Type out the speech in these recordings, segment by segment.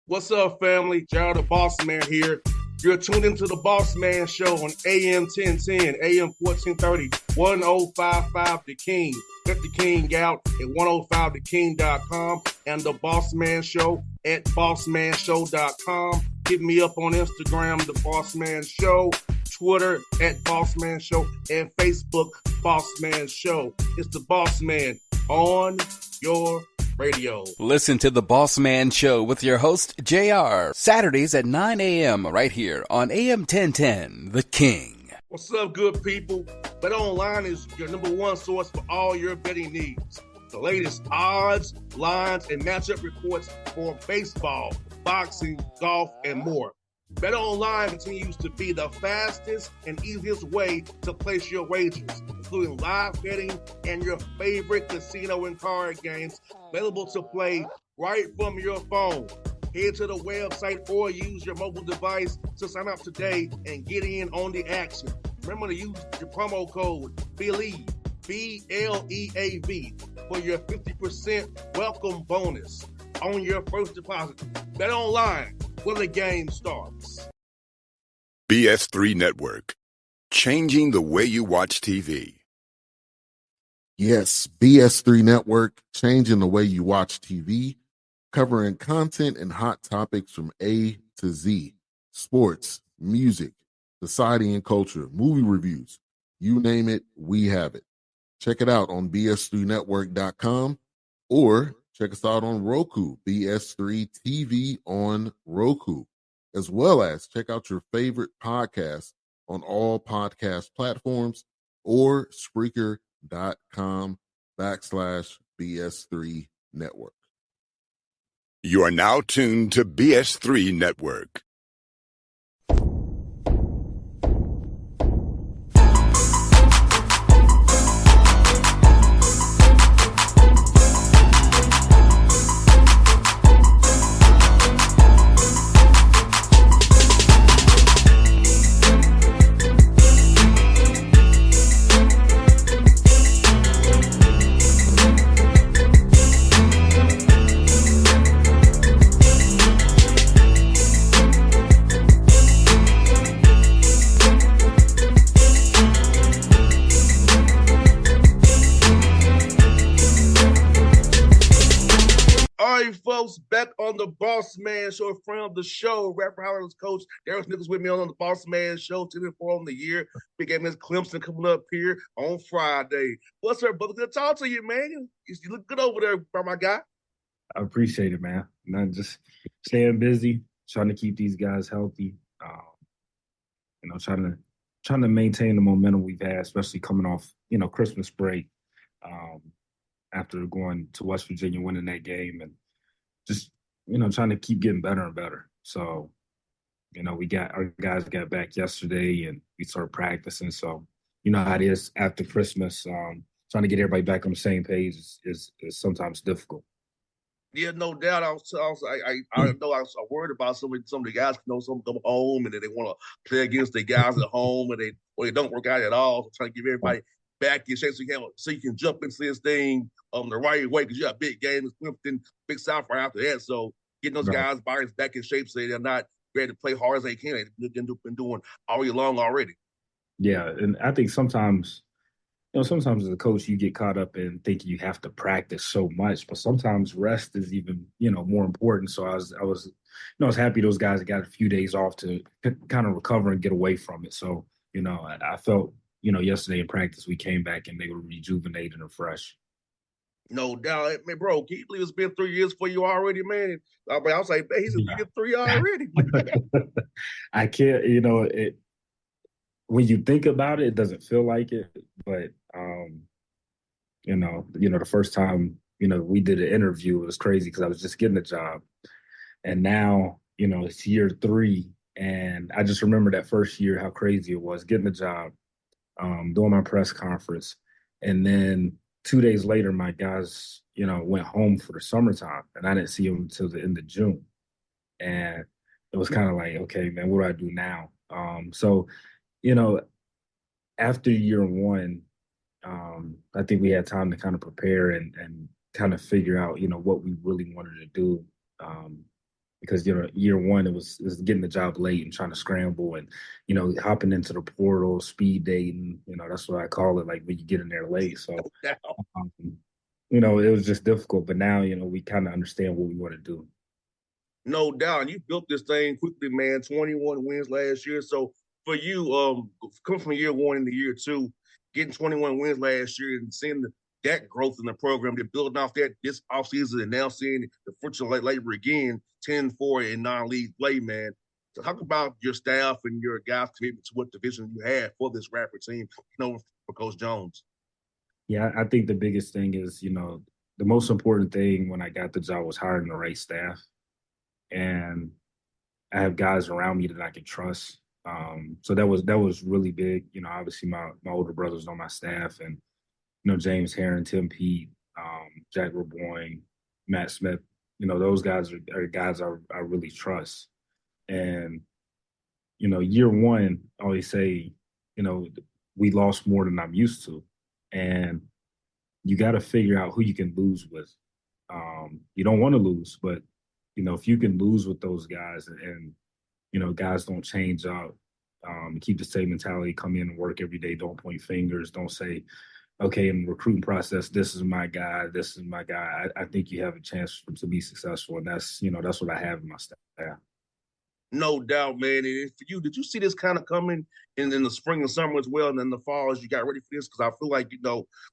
What's up, family? Gerald the Bossman here. You're tuned into the Bossman Show on AM 1010, AM 1430, 1055 The King. Let the King out at 105theking.com and the Bossman Show at bossmanshow.com. Hit me up on Instagram, the Bossman Show, Twitter at Bossman Show, and Facebook, Bossman Show. It's the Bossman on your radio. Listen to the Bossman Show with your host, JR, Saturdays at 9 a.m. right here on AM 1010, The King. What's up, good people? BetOnline is your number one source for all your betting needs. The latest odds, lines, and matchup reports for baseball, boxing, golf, and more. BetOnline continues to be the fastest and easiest way to place your wagers, including live betting and your favorite casino and card games available to play right from your phone. Head to the website or use your mobile device to sign up today and get in on the action. Remember to use your promo code BELIEVE, B-L-E-A-V, for your 50% welcome bonus on your first deposit. BetOnline, where the game starts. BS3 Network, changing the way you watch TV. Yes, BS3 Network, changing the way you watch TV, covering content and hot topics from A to Z, sports, music, society and culture, movie reviews, you name it, we have it. Check it out on bs3network.com or check us out on Roku, BS3 TV on Roku, as well as check out your favorite podcast on all podcast platforms or Spreaker.com/BS3 Network. You are now tuned to BS3 Network. Folks, back on the Bossman Show, in front of the show, rapper Howard's coach Darris Nichols with me on the Bossman Show, 10-4 on the year. Big game against Clemson coming up here on Friday. What's up, brother? Good to talk to you, man. You look good over there, my guy. I appreciate it, man. Not just staying busy, trying to keep these guys healthy. Trying to maintain the momentum we've had, especially coming off, Christmas break. After going to West Virginia, winning that game, and just, trying to keep getting better and better. So, our guys got back yesterday and we started practicing. So, you know how it is after Christmas, trying to get everybody back on the same page is sometimes difficult. Yeah, no doubt. I know I was worried about some of the guys. Some come home and then they want to play against the guys at home and they don't work out at all. So trying to give everybody back in shape so you can jump into this thing the right way, because you got big games, Clemson, Big South right after that. So getting those guys' bodies back in shape so they're not ready to play hard as they can. They've been doing all year long already. Yeah, and I think sometimes as a coach, you get caught up in thinking you have to practice so much, but sometimes rest is even, more important. So I was happy those guys got a few days off to kind of recover and get away from it. So, I felt, yesterday in practice, we came back and they were rejuvenated and fresh. No doubt. Man, bro, can you believe it's been 3 years for you already, man? I was like, man, he's in year 3 already. I can't, when you think about it, it doesn't feel like it. But, the first time, we did an interview, it was crazy because I was just getting a job. And now, it's year 3. And I just remember that first year, how crazy it was, getting a job, doing my press conference. And then 2 days later, my guys, went home for the summertime, and I didn't see them until the end of June. And it was kind of like, okay, man, what do I do now? So, after year 1, I think we had time to kind of prepare and kind of figure out, what we really wanted to do. because, year one, it was getting the job late and trying to scramble and, hopping into the portal, speed dating, that's what I call it, like when you get in there late. So, um, it was just difficult. But now, we kind of understand what we want to do. No doubt. You built this thing quickly, man. 21 wins last year. So for you, coming from year one into year two, getting 21 wins last year and seeing that growth in the program, they're building off that this offseason and now seeing the fruits of labor again, 10-4 in non-league play, man. So talk about your staff and your guys' commitment to what division you had for this Rapper team, for Coach Jones. Yeah, I think the biggest thing is, the most important thing when I got the job was hiring the right staff. And I have guys around me that I can trust. So that was really big. Obviously my older brothers on my staff, and James Herron, Tim Pete, Jack Raboyne, Matt Smith. Those guys are guys I really trust. And year one, I always say, we lost more than I'm used to, and you got to figure out who you can lose with. You don't want to lose, but if you can lose with those guys and guys don't change up, keep the same mentality, come in and work every day, don't point fingers, don't say, okay, in the recruiting process, this is my guy, this is my guy. I think you have a chance to be successful, and that's what I have in my staff. No doubt, man. And for you, did you see this kind of coming in the spring and summer as well, and then the fall as you got ready for this? Because I feel like,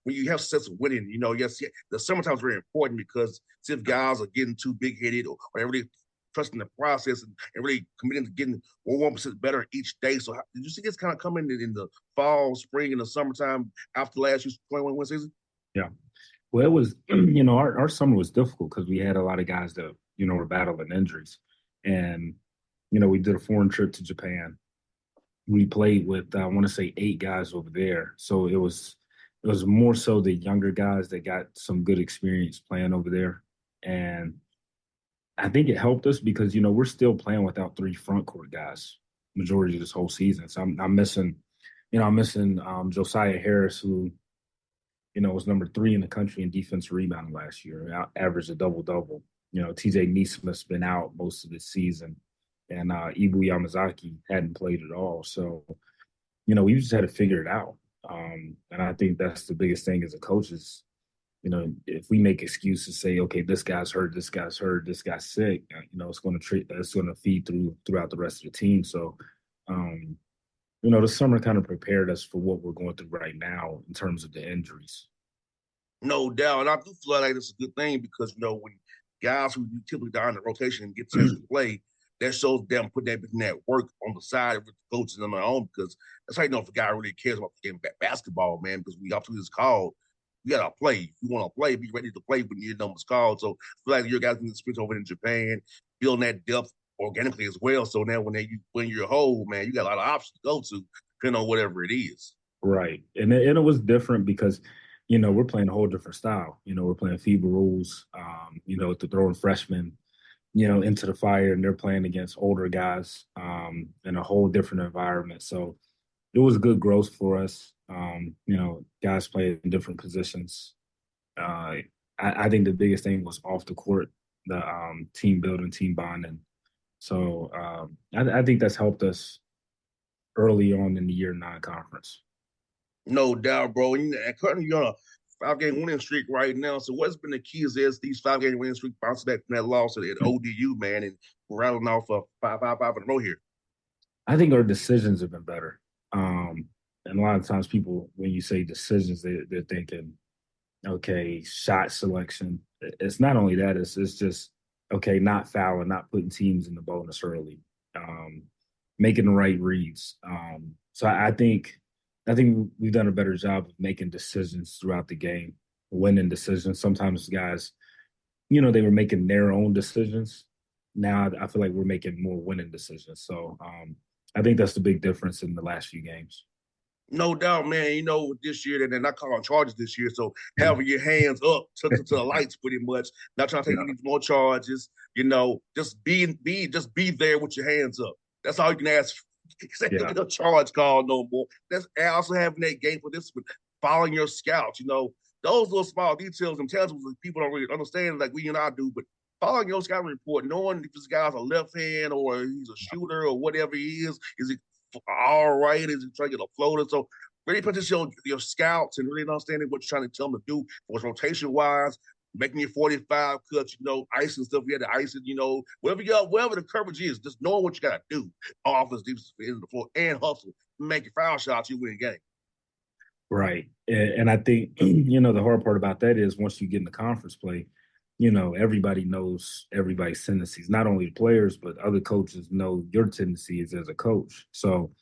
when you have success of winning, yes, the summertime is very important because if guys are getting too big-headed or they're really trusting the process and really committing to getting 1% better each day. So did you see this kind of coming in the fall, spring, and the summertime after last year's 21-win season? Yeah. Well, it was, our summer was difficult because we had a lot of guys that, were battling injuries. And we did a foreign trip to Japan. We played with, I want to say 8 guys over there. So it was more so the younger guys that got some good experience playing over there. And I think it helped us because, we're still playing without 3 front court guys majority of this whole season. So I'm missing Josiah Harris, who, was number 3 in the country in defense rebounding last year, averaged a double-double. TJ Neesmith's been out most of the season. And Ibu Yamazaki hadn't played at all. So, we just had to figure it out. And I think that's the biggest thing as a coach is, if we make excuses, say, okay, this guy's hurt, this guy's sick, it's going to feed throughout the rest of the team. So, the summer kind of prepared us for what we're going through right now in terms of the injuries. No doubt. And I do feel like it's a good thing because, when guys who typically die in the rotation and get a chance to play, that shows them putting that work on the side with the coaches on their own, because that's how you know if a guy really cares about the game basketball, man, because when the opportunity is called, you got to play. If you want to play, be ready to play when your number's called. So I feel like your guys in the experience over in Japan, building that depth organically as well. So now when you're whole, man, you got a lot of options to go to, depending on whatever it is. Right. And it was different because, we're playing a whole different style. We're playing FIBA rules, to throwing freshmen into the fire, and they're playing against older guys in a whole different environment. So it was good growth for us. Guys playing in different positions. I think the biggest thing was off the court, the team building, team bonding. So I think that's helped us early on in the year non-conference. No doubt, bro. And currently you're on a 5-game winning streak right now. So what's been the keys is these 5-game winning streak bouncing back from that loss at ODU, man, and rattling off a 5 in a row here? I think our decisions have been better. And a lot of times people, when you say decisions, they're thinking, okay, shot selection. It's not only that, it's just, okay, not fouling, not putting teams in the bonus early, making the right reads. So I think we've done a better job of making decisions throughout the game, winning decisions. Sometimes guys, they were making their own decisions. Now I feel like we're making more winning decisions. So I think that's the big difference in the last few games. No doubt, man. This year, they're not calling charges this year. So having your hands up to the lights pretty much, not trying to take any more charges, just be there with your hands up. That's all you can ask. Get a charge call no more. That's also having that game for this one, following your scouts. Those little small details and intangibles that people don't really understand like we and I do, but following your scouting report, knowing if this guy's a left hand or he's a shooter or whatever he is he all right? Is he trying to get a floater? So really put this your scouts and really understanding what you're trying to tell them to do for rotation wise, making your 45 cuts, icing stuff. You had to ice it, whatever the coverage is, just knowing what you got to do. Offense, defense, in the floor, and hustle. Make your foul shots, you win the game. Right. And I think, the hard part about that is once you get in the conference play, everybody knows everybody's tendencies, not only the players, but other coaches know your tendencies as a coach. So,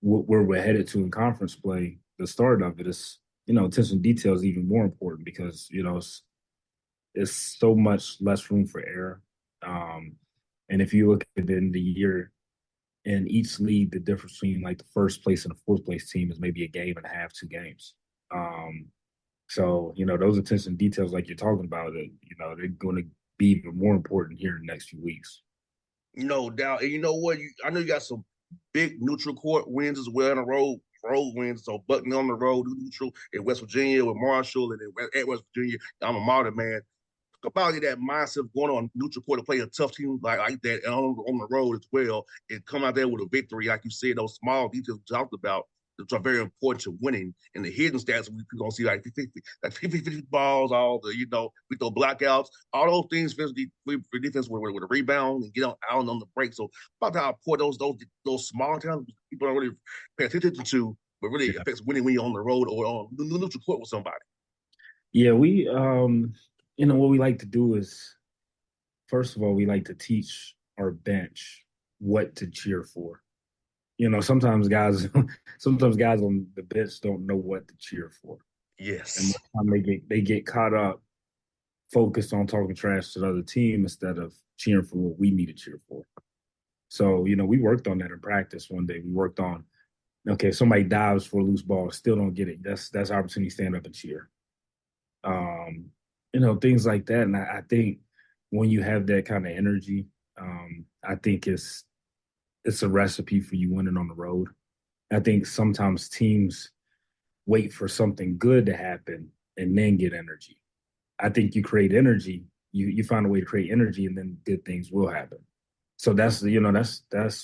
where we're headed to in conference play, the start of it is, attention to detail is even more important because, it's so much less room for error. And if you look at the end of the year, in each league, the difference between like the first place and the fourth place team is maybe a game and a half, 2 games. So, those attention details like you're talking about, they're going to be even more important here in the next few weeks. No doubt. And you know what? I know you got some big neutral court wins as well in a road wins. So Bucknell on the road, neutral in West Virginia with Marshall, and then at West Virginia, I'm a modern man. About that mindset of going on neutral court to play a tough team like that and on the road as well, and come out there with a victory, like you said, those small details we talked about, which are very important to winning. And the hidden stats we don't see like 50 balls, all the we throw blackouts, all those things for defense with a rebound and get out on the break. So about how important those small towns people don't really pay attention to, but really affects winning when you're on the road or on neutral court with somebody. Yeah, we what we like to do is, first of all, we like to teach our bench what to cheer for. Sometimes guys on the bench don't know what to cheer for. Yes. And they get caught up, focused on talking trash to the other team instead of cheering for what we need to cheer for. So, we worked on that in practice one day. We worked on, okay, somebody dives for a loose ball, still don't get it. That's opportunity to stand up and cheer. Things like that. And I think when you have that kind of energy, I think it's a recipe for you winning on the road. I think sometimes teams wait for something good to happen and then get energy. I think you create energy, you find a way to create energy, and then good things will happen. So that's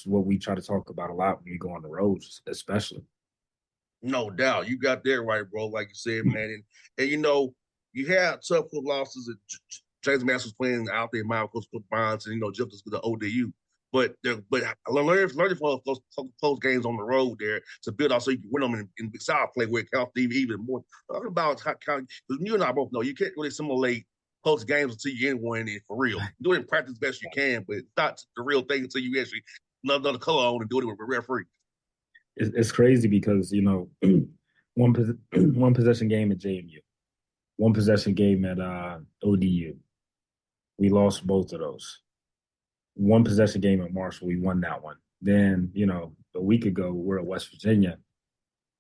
what we try to talk about a lot when we go on the road, especially. No doubt, you got that right, bro. Like you said, man, and you had tough losses. James Master was playing out there, Michael Bonds, and Jeff was with the ODU. But I learned from those close games on the road there to build out so you can win them in big side play where it counts even more. Talking about how you and I both know you can't really simulate close games until you in one and for real. Do it in practice best you can, but it's not the real thing until you actually another color on and do it with a referee. It's crazy because one possession game at JMU, one possession game at ODU. We lost both of those. One possession game at Marshall, we won that one. Then, a week ago, we're at West Virginia,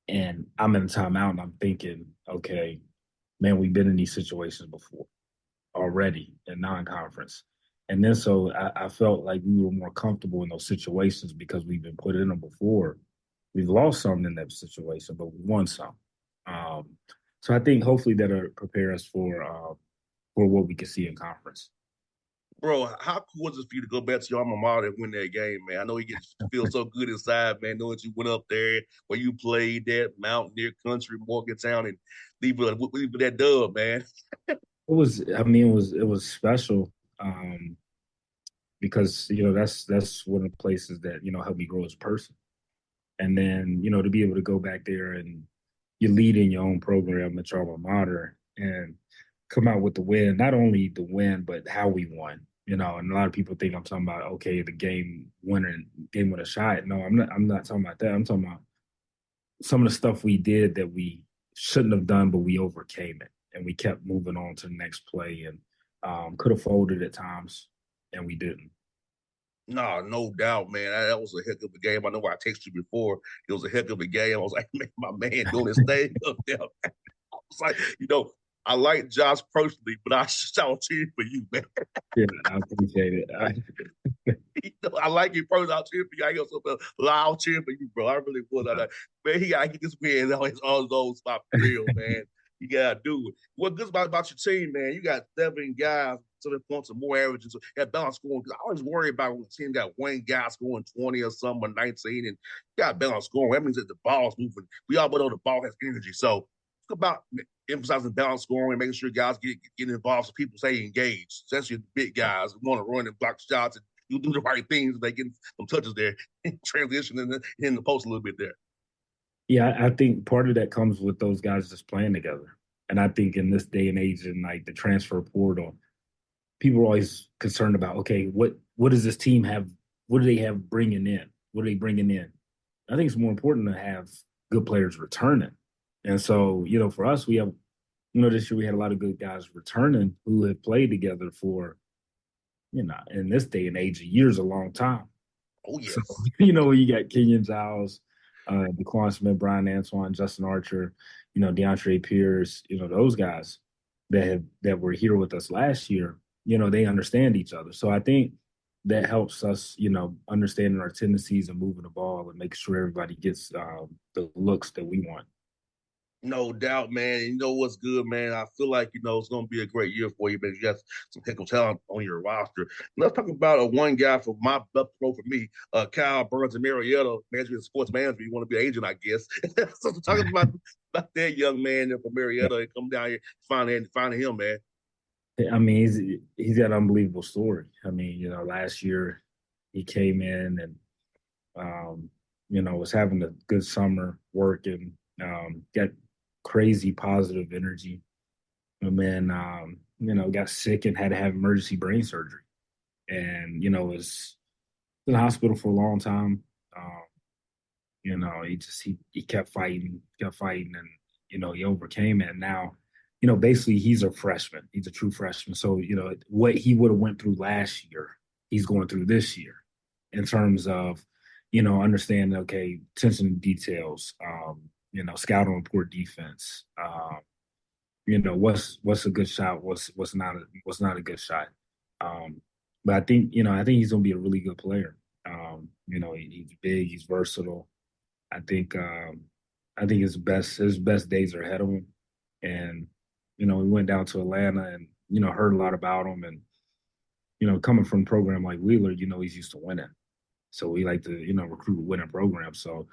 and I'm in a timeout, and I'm thinking, okay, man, we've been in these situations before already in non-conference. And then so I felt like we were more comfortable in those situations because we've been put in them before. We've lost some in that situation, but we won some. So I think hopefully that'll prepare us for what we can see in conference. Bro, how cool is it for you to go back to your alma mater and win that game, man? I know you feel so good inside, man, knowing you went up there where you played that Mountaineer Country, Morgantown, and leave with that dub, man. It was special because that's one of the places that helped me grow as a person, and then to be able to go back there and you're leading your own program at your alma mater and come out with the win, not only the win, but how we won, and a lot of people think I'm talking about, okay, the game winner shot. No, I'm not talking about that. I'm talking about some of the stuff we did that we shouldn't have done, but we overcame it and we kept moving on to the next play and could have folded at times and we didn't. No doubt, man. That was a heck of a game. I know I texted you before. It was a heck of a game. I was like, man, my man doing his thing up there. I was like, I like Josh personally, but I was cheering for you, man. Yeah, I appreciate it. I like you personally. I'll cheer for you. I got some loud cheering for you, bro. I really was. Man, he gotta get this win on his own spot for real, man. You gotta do it. What's good about your team, man? You got 7 guys 7 points or more average. And so that balance scoring. I always worry about when the team got one guy scoring 20 or something or 19 and got balance scoring. That means that the ball's moving. We all know the ball has energy. So it's about emphasizing balance scoring and making sure guys get involved so people stay engaged, especially the big guys who want to run and block shots and you do the right things. They get some touches there, transition in the post a little bit there. Yeah, I think part of that comes with those guys just playing together. And I think in this day and age, in like the transfer portal, people are always concerned about, okay, what does this team have? What do they have bringing in? What are they bringing in? I think it's more important to have good players returning. And so, for us, we have, this year we had a lot of good guys returning who have played together for, in this day and age, a year's a long time. Oh, yes. So, when you got Kenyon Giles, DeQuan Smith, Brian Antoine, Justin Archer, DeAndre Pierce, those guys that were here with us last year, they understand each other. So I think that helps us, understanding our tendencies and moving the ball and making sure everybody gets the looks that we want. No doubt, man. You know what's good, man? I feel like, it's going to be a great year for you, man. You got some heck of talent on your roster. Let's talk about one guy from my pro for me, Kyle Burns and Marietta, management sports management. You want to be an agent, I guess. So talking about that young man from Marietta and come down here finding him, man. I mean, he's got an unbelievable story. I mean, last year he came in and, was having a good summer working, got crazy positive energy. And then, got sick and had to have emergency brain surgery. And, was in the hospital for a long time. He kept fighting and, he overcame it. And now, basically he's a freshman. He's a true freshman. So, what he would have went through last year, he's going through this year in terms of, understanding, okay, attention to details, scout and report defense, what's a good shot, what's not a good shot. But I think he's going to be a really good player. He's big, he's versatile. I think his best days are ahead of him. And, we went down to Atlanta and, heard a lot about him. And, coming from a program like Wheeler, he's used to winning. So we like to, recruit a winning program. So,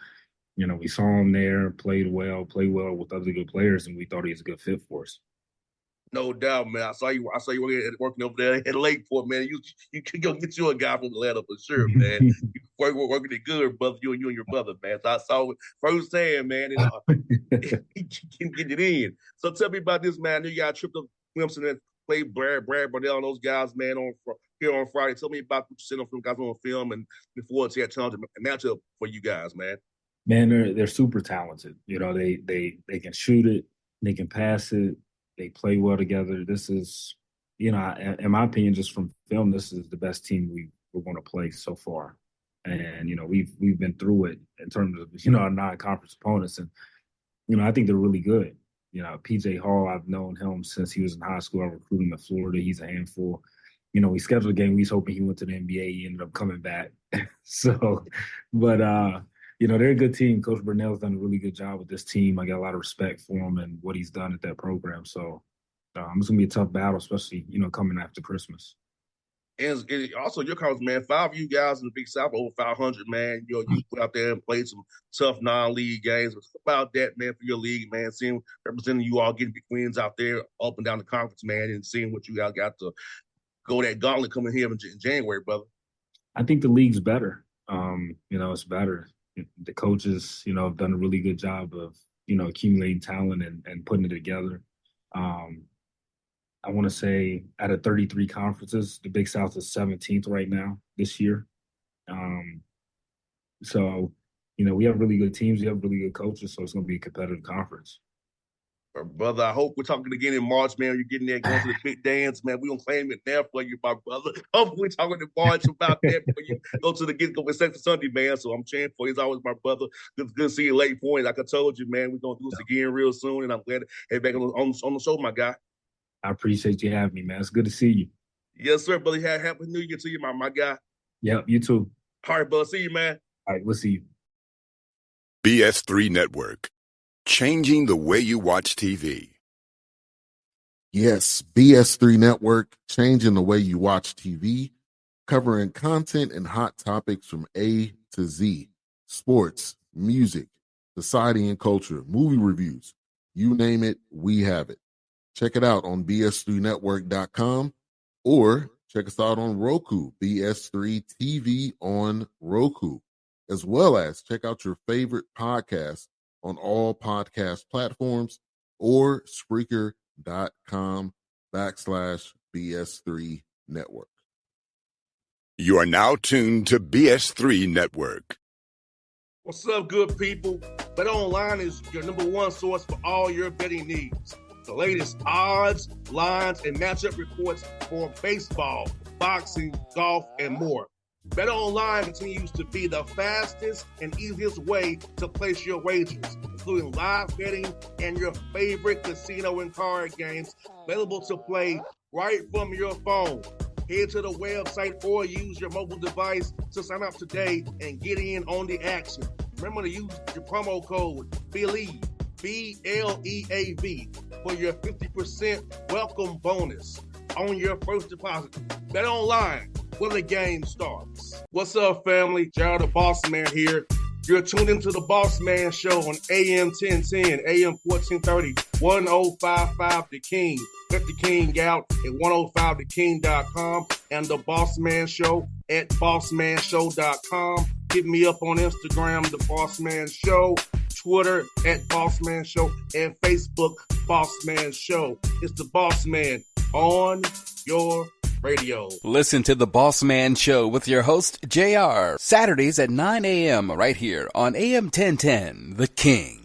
we saw him there, played well with other good players, and we thought he was a good fit for us. No doubt, man. I saw you working over there at Lakeport, man. You can go get you a guy from Atlanta for sure, man. You working it good, brother. You and your brother, man. So I saw it firsthand, man. And he can get it in. So tell me about this, man. You got a trip to Clemson and played Brad Burnell and those guys, man, here on Friday. Tell me about what you seen from guys on film and before it's challenge and matchup for you guys, man. Man, they're super talented. They can shoot it, they can pass it, they play well together. This is, in my opinion, just from film, this is the best team we're going to play so far. And we've been through it in terms of our non-conference opponents, and I think they're really good. PJ Hall, I've known him since he was in high school. I recruited him in Florida. He's a handful. We scheduled a game. We was hoping he went to the NBA. He ended up coming back. But they're a good team. Coach Burnell's done a really good job with this team. I got a lot of respect for him and what he's done at that program. So it's going to be a tough battle, especially, coming after Christmas. And also your conference, man, 5 of you guys in the Big South over 500, man. You went out there and played some tough non-league games. What's about that, man, for your league, man? Seeing representing you all getting big wins out there up and down the conference, man, and seeing what you guys got to go that gauntlet coming here in January, brother. I think the league's better. It's better. The coaches, have done a really good job of, accumulating talent and putting it together. I want to say out of 33 conferences, the Big South is 17th right now this year. So, we have really good teams. We have really good coaches, so it's going to be a competitive conference. Brother, I hope we're talking again in March, man. You're getting there, going to the big dance, man. We're going to claim it there for you, my brother. Hopefully we're talking in March about that before you go to the get-go for Sunday, man. So I'm cheering for you. He's always my brother. Good to see you late point. Like I told you, man, we're going to do this again real soon, and I'm glad to have back on the show, my guy. I appreciate you having me, man. It's good to see you. Yes, sir, brother. Happy New Year to you, my guy. Yep, you too. All right, brother. See you, man. All right, we'll see you. BS3 Network, changing the way you watch TV. Yes, BS3 Network, changing the way you watch TV, covering content and hot topics from A to Z. Sports, music, society and culture, movie reviews. You name it, we have it. Check it out on bs3network.com or check us out on Roku, BS3 TV on Roku, as well as check out your favorite podcast on all podcast platforms or Spreaker.com/BS3 Network. You are now tuned to BS3 Network. What's up, good people? Bet Online is your number one source for all your betting needs. The latest odds, lines, and matchup reports for baseball, boxing, golf, and more. Bet Online continues to be the fastest and easiest way to place your wagers, including live betting and your favorite casino and card games available to play right from your phone. Head to the website or use your mobile device to sign up today and get in on the action. Remember to use your promo code BELIEVE, BLEAV, for your 50% welcome bonus on your first deposit. Bet Online, where the game starts. What's up, family? Gerald the Bossman here. You're tuned into the Bossman Show on AM 1010, AM 1430, 1055 The King. Let the King out at 105theking.com and the Bossman Show at bossmanshow.com. Hit me up on Instagram, the Bossman Show, Twitter at Bossman Show, and Facebook, Bossman Show. It's the Bossman on your radio. Listen to the Bossman Show with your host, JR, Saturdays at 9 a.m. right here on AM 1010, The King.